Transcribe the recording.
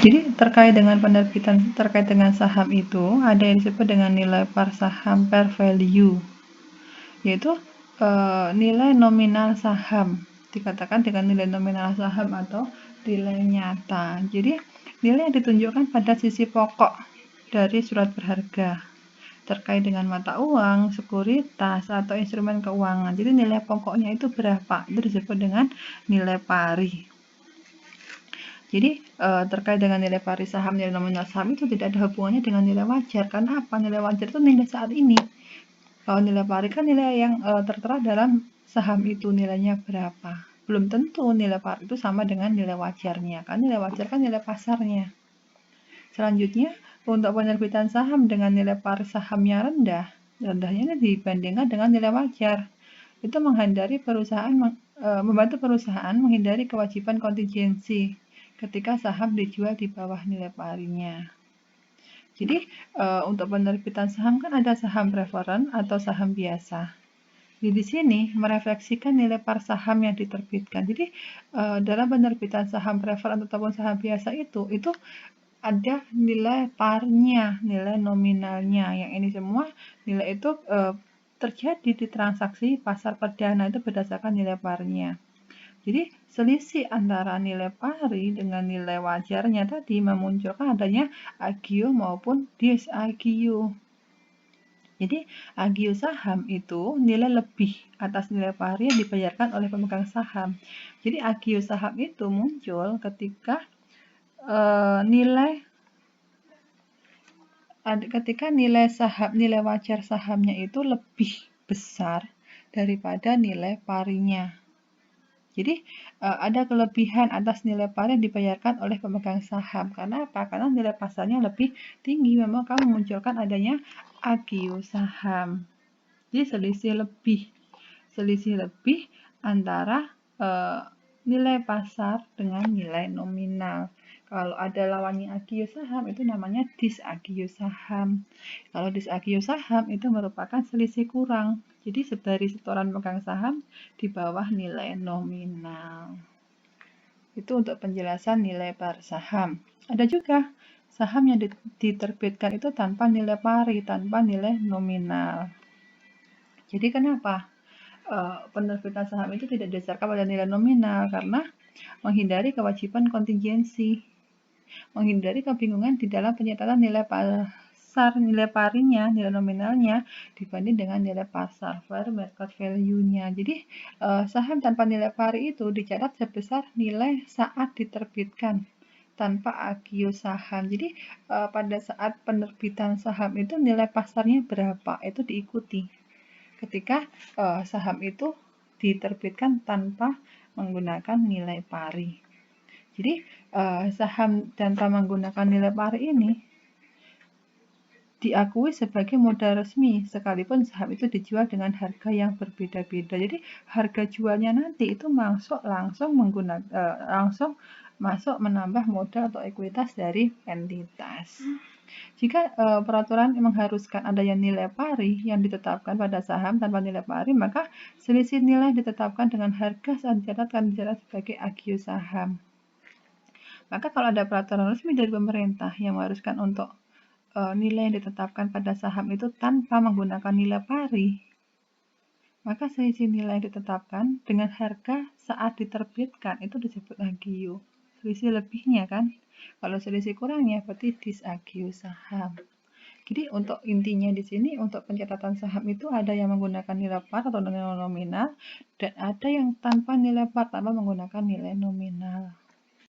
Jadi terkait dengan penerbitan terkait dengan saham itu ada yang disebut dengan nilai par saham per value, yaitu nilai nominal saham, dikatakan dengan nilai nominal saham atau nilai nyata. Jadi nilai yang ditunjukkan pada sisi pokok dari surat berharga terkait dengan mata uang, sekuritas, atau instrumen keuangan. Jadi nilai pokoknya itu berapa, itu disebut dengan nilai pari. Jadi terkait dengan nilai pari saham, nilai nominal saham itu tidak ada hubungannya dengan nilai wajar. Karena apa? Nilai wajar itu nilai saat ini. Kalau nilai pari kan nilai yang tertera dalam saham itu nilainya berapa. Belum tentu nilai pari itu sama dengan nilai wajarnya. Kan nilai wajar kan nilai pasarnya. Selanjutnya, untuk penerbitan saham dengan nilai pari sahamnya rendah, rendahnya dibandingkan dengan nilai wajar. Itu membantu perusahaan menghindari kewajiban kontingensi ketika saham dijual di bawah nilai parinya. Jadi untuk penerbitan saham kan ada saham preferred atau saham biasa. Di sini merefleksikan nilai par saham yang diterbitkan. Jadi dalam penerbitan saham preferred ataupun saham biasa itu ada nilai parnya, nilai nominalnya. Yang ini semua nilai itu terjadi di transaksi pasar perdana itu berdasarkan nilai parnya. Jadi selisih antara nilai pari dengan nilai wajarnya tadi memunculkan adanya agio maupun disagio. Jadi agio saham itu nilai lebih atas nilai pari yang dibayarkan oleh pemegang saham. Jadi agio saham itu muncul ketika nilai wajar sahamnya itu lebih besar daripada nilai parinya. Jadi ada kelebihan atas nilai pari yang dibayarkan oleh pemegang saham. Karena apa? Karena nilai pasarnya lebih tinggi, memang akan memunculkan adanya agio saham. Jadi selisih lebih antara nilai pasar dengan nilai nominal. Kalau ada lawannya agio saham itu namanya disagio saham. Kalau disagio saham itu merupakan selisih kurang. Jadi dari setoran pemegang saham di bawah nilai nominal. Itu untuk penjelasan nilai par saham. Ada juga saham yang diterbitkan itu tanpa nilai pari, tanpa nilai nominal. Jadi kenapa penerbitan saham itu tidak didasarkan pada nilai nominal? Karena menghindari kewajiban kontingensi, menghindari kebingungan di dalam penyertaan nilai pasar, nilai parinya, nilai nominalnya dibanding dengan nilai pasar, fair market value-nya. Jadi saham tanpa nilai pari itu dicatat sebesar nilai saat diterbitkan tanpa agio saham. Jadi pada saat penerbitan saham itu nilai pasarnya berapa itu diikuti ketika saham itu diterbitkan tanpa menggunakan nilai pari. Jadi saham tanpa menggunakan nilai pari ini diakui sebagai modal resmi sekalipun saham itu dijual dengan harga yang berbeda-beda. Jadi harga jualnya nanti itu langsung masuk menambah modal atau ekuitas dari entitas. Jika peraturan mengharuskan adanya nilai pari yang ditetapkan pada saham tanpa nilai pari, maka selisih nilai ditetapkan dengan harga saat dicatat sebagai agio saham. Maka kalau ada peraturan resmi dari pemerintah yang mengharuskan untuk nilai yang ditetapkan pada saham itu tanpa menggunakan nilai pari, maka selisih nilai yang ditetapkan dengan harga saat diterbitkan itu disebut agio. Selisih lebihnya kan. Kalau selisih kurangnya berarti disagio saham. Jadi untuk intinya di sini untuk pencatatan saham itu ada yang menggunakan nilai par atau nilai nominal dan ada yang tanpa nilai par tanpa menggunakan nilai nominal.